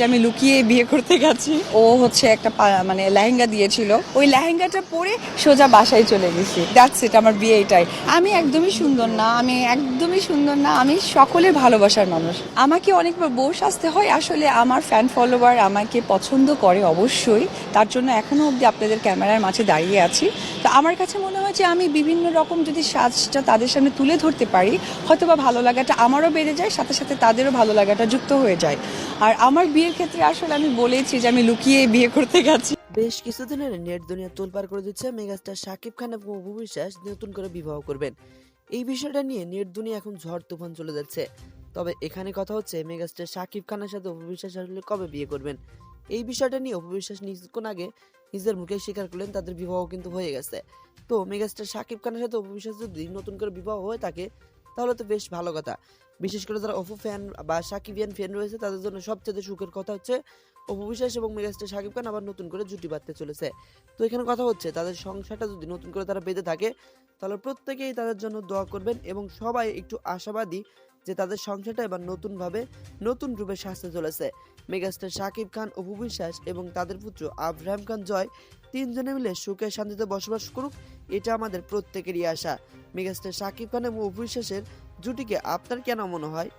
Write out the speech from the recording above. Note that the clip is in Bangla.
আমি লুকিয়ে বিয়ে করতে গেছি। ও হচ্ছে একটা মানে লেহেঙ্গা দিয়েছিল, ওই লেহেঙ্গাটা পরে সোজা বাসায় চলে গেছি। দ্যাটস ইট, আমার বিয়ে এটাই। আমি একদমই সুন্দর না, আমি সকলের ভালোবাসার মানুষ। আমাকে অনেকবার বউ সাজতে হয়, আসলে আমার ফ্যান ফলোয়ার আমাকে পছন্দ করে অবশ্যই, তার জন্য এখনো অবধি আপনাদের ক্যামেরার মাঝে দাঁড়িয়ে আছি। তো আমার কাছে মনে হয় যে আমি বিভিন্ন রকম যদি সাজটা তাদের সামনে তুলে ধরতে পারি, হয়তো বা ভালো লাগাটা আমারও বেড়ে যায়, সাথে সাথে তাদেরও ভালো লাগাটা যুক্ত হয়ে যায়। আর আমার বিয়ের ক্ষেত্রে আসলে আমি বলেছি যে আমি লুকিয়ে বিয়ে করতে গেছি। বেশ কিছুদিনের নেট দুনিয়া তোলপাড় করে দিচ্ছে মেগাস্টার শাকিব খান এবং অপু বিশ্বাস নতুন করে বিবাহ করবেন। এই বিষয়টা নিয়ে নেট দুনিয়া এখন ঝড় তুফান চলে যাচ্ছে। তবে এখানে কথা হচ্ছে মেগাস্টার শাকিব খানের সাথে অপু বিশ্বাস আসলে কবে বিয়ে করবেন। এই বিষয়টা নিয়ে অপু বিশ্বাস কিছুক্ষণ আগে নিজের মুখে স্বীকার করলেন তাদের বিবাহ কিন্তু হয়ে গেছে। তো মেগাস্টার শাকিব খানের সাথে অপু বিশ্বাস যদি নতুন করে বিবাহ হয়ে থাকে তাহলে তো বেশ ভালো কথা। বিশেষ করে যারা অপু ফ্যান বা শাকিবিয়ান ফ্যান রয়েছে তাদের জন্য সবচেয়ে সুখের কথা হচ্ছে অপু বিশ্বাস এবং মেগাস্টার শাকিব খান আবার নতুন করে জুটি বাঁধতে চলেছে। তো এখানে কথা হচ্ছে তাদের সংসারটা যদি নতুন করে তারা বেঁধে থাকে তাহলে প্রত্যেকেই তাদের জন্য দোয়া করবেন এবং সবাই একটু আশাবাদী যে তাদের সংসারটা এবার নতুন রূপে সাজতে চলেছে। মেগাস্টার শাকিব খান, অপু বিশ্বাস এবং তাদের পুত্র আব্রাহাম খান জয় তিনজনে মিলে সুখে শান্তিতে বসবাস করুক, এটা আমাদের প্রত্যেকেরই আশা। মেগাস্টার শাকিব খান এবং অপু বিশ্বাসের জুটিকে আপনার কেন মনে হয়?